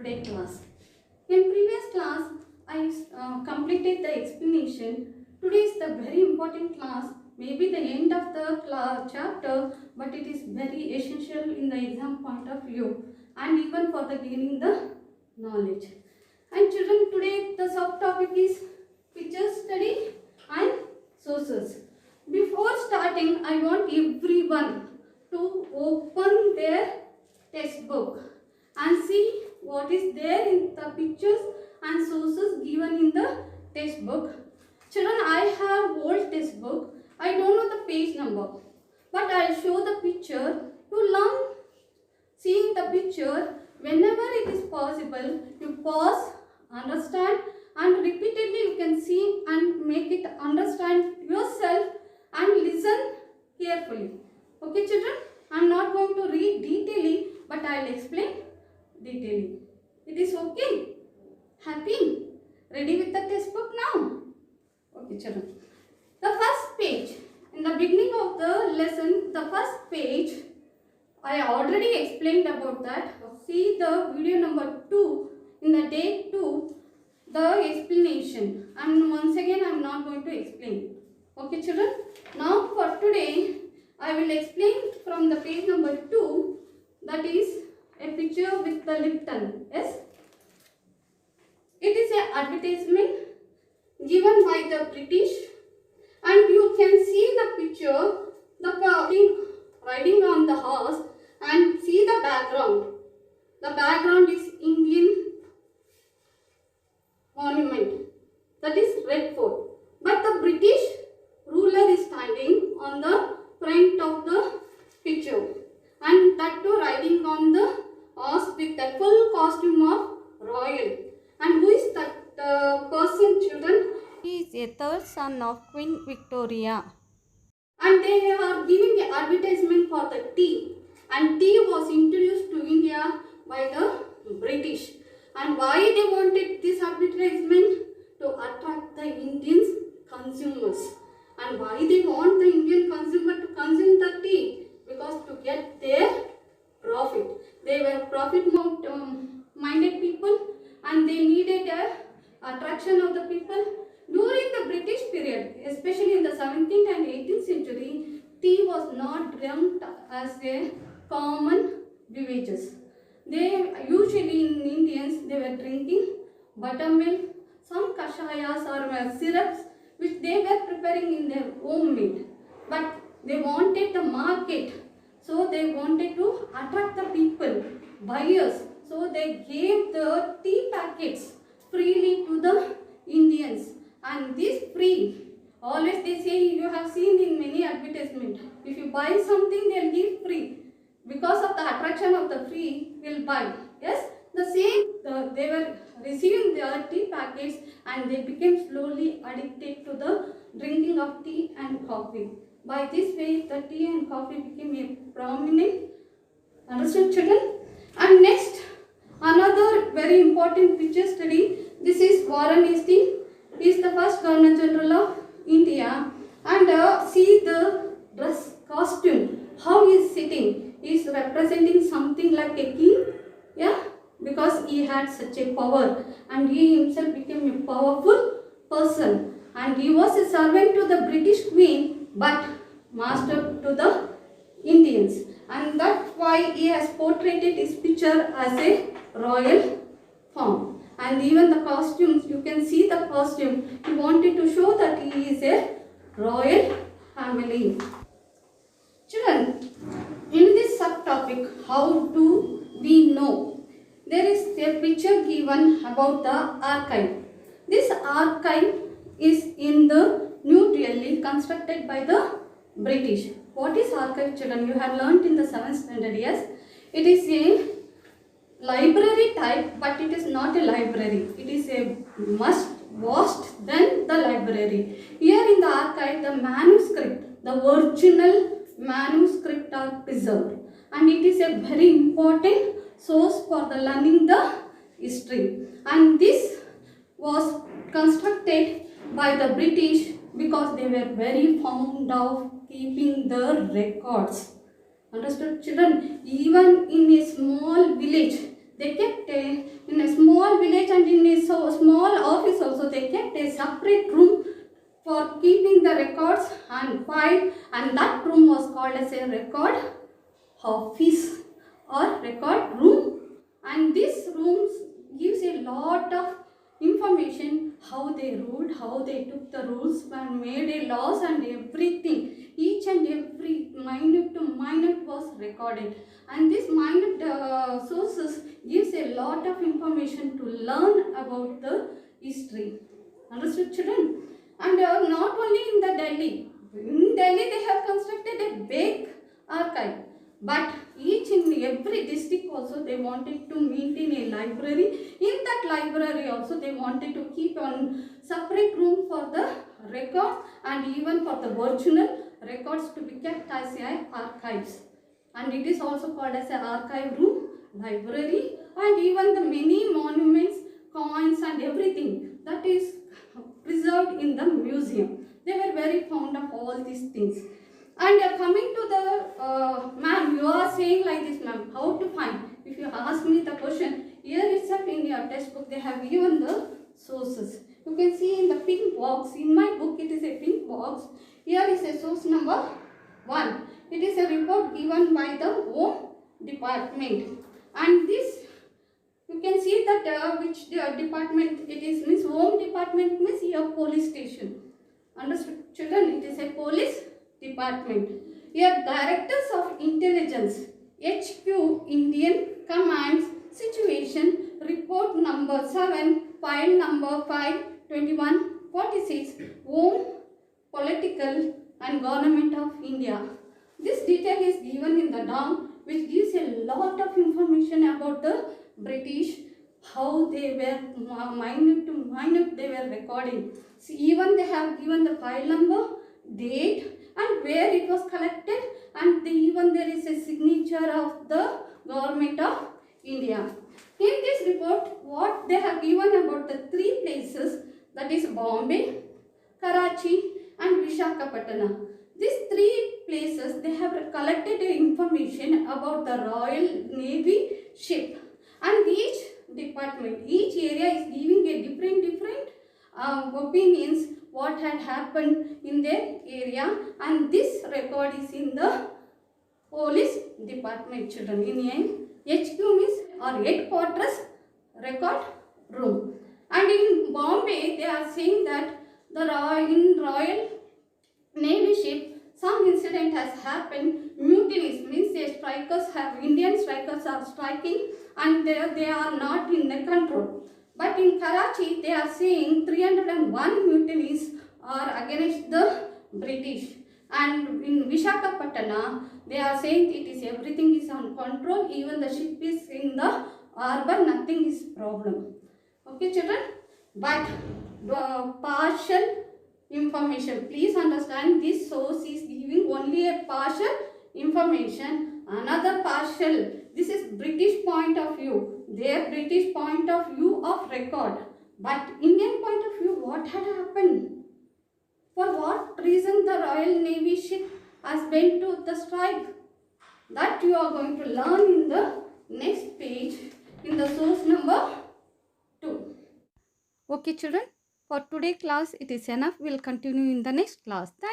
today class. In previous class, I completed the explanation. Today is the very important class, maybe the end of the chapter, but it is very essential in the exam point of view and even for the gaining the knowledge. And children, today the subtopic is picture study and sources. Before starting, I want everyone to open their textbook and see what is there in the pictures and sources given in the textbook. Children, I have old textbook. I don't know the page number, but I will show the picture to learn. Seeing the picture, whenever it is possible, you pause, understand, and repeatedly you can see and make it understand yourself and listen carefully. Okay children, I am not going to read detailedly, but I will explain detailedly. It is okay? Happy? Ready with the textbook now? Okay children. The first page, in the beginning of the lesson, the first page, I already explained about that. See the video number 2, in the day 2, the explanation. And once again, I am not going to explain. Okay children. Now for today, I will explain from the page number 2, that is a picture with the Lipton. Yes. It is an advertisement given by the British, and you can see the picture, the king riding on the horse, and see the background. The background is Indian monument, that is Red Fort. But the British ruler is standing on the front of the picture, and that too riding on the horse with the full costume of royal. And who is that person, children? He is a third son of Queen Victoria. And they are giving an advertisement for the tea. And tea was introduced to India by the British. And why they wanted this advertisement? To attract the Indian consumers. And why they want the Indian consumer to consume the tea? Because to get their profit. They were profit-minded people, and they needed a attraction of the people. During the British period, especially in the 17th and 18th century, tea was not drunk as a common beverages. They usually in Indians, they were drinking buttermilk, some kashayas or syrups which they were preparing in their home made. But they wanted the market, so they wanted to attract the people, buyers. So they gave the tea packets freely to the Indians. And this free, always they say, you have seen in many advertisements, if you buy something, they will give free. Because of the attraction of the free, will buy. Yes, the same, they were receiving their tea packets, and they became slowly addicted to the drinking of tea and coffee. By this way, the tea and coffee became a prominent. Understood children? And next, another very important picture study. This is Warren Hastings. He is the first Governor General of India. And see the dress costume. How he is sitting. He is representing something like a king. Yeah. Because he had such a power. And he himself became a powerful person. And he was a servant to the British Queen, but master to the Indians. And that's why he has portrayed his picture as a royal form. And even the costumes, you can see the costume. He wanted to show that he is a royal family. Children, in this subtopic, how do we know? There is a picture given about the archive. This archive is in the New Delhi, constructed by the British. What is archive, children? You have learnt in the 7th standard, yes? It is a library type, but it is not a library. It is a much vast than the library. Here in the archive, the manuscript, the original manuscript are preserved. And it is a very important source for the learning the history. And this was constructed by the British because they were very fond of keeping the records. Understood children? Even in a small village, they kept in a small village and in a small office also, they kept a separate room for keeping the records and file, and that room was called as a record office or record room. And this room gives a lot of information, how they ruled, how they took the rules and made a laws and everything. Each and every minute to minute was recorded, and this minute sources gives a lot of information to learn about the history. Understood, children? And not only in Delhi they have constructed a big archive, but each in every district also they wanted to maintain a library. In that library also they wanted to keep on separate room for the record and even for the original records to be kept as a archives. And it is also called as an archive room, library, and even the many monuments, coins and everything that is preserved in the museum. They were very fond of all these things. And coming to the ma'am, you are saying like this, ma'am, how to find? If you ask me the question, here itself in your textbook they have given the sources. You can see in the pink box, in my book it is a pink box. Here is a source number 1. It is a report given by the Home Department. And this, you can see that which department it is, means Home Department means your police station. Understood, children? It is a police department. Here Directors of Intelligence, HQ, Indian Commands, Situation, Report number 7, File number 52146, Home, Political and Government of India. This detail is given in the down, which gives a lot of information about the British, how they were minute to minute they were recording. See, even they have given the file number, date and where it was collected, and even there is a signature of the Government of India. In this report, what they have given about the 3 places, that is Bombay, Karachi and Visakhapatnam. These 3 places they have collected information about the Royal Navy ship, and each department, each area is giving a different opinions what had happened in their area, and this record is in the police department, children. In HQ means or headquarters record room. And in Bombay they are saying that the in Royal Navy ship some incident has happened, mutinies means the strikers have, Indian strikers are striking and they are not in the control. But in Karachi they are saying 301 mutinies are against the British, and in Visakhapatnam they are saying it is everything is on control, even the ship is in the harbor, nothing is problem. Okay, children? But the partial information, please understand, this source is giving only a partial information, another partial. This is British point of view, their British point of view of record. But Indian point of view, what had happened? For what reason the Royal Navy ship has went to the strike? That you are going to learn in the next page in the source number 2. Okay, children? For today class it is enough. We will continue in the next class. Thank you.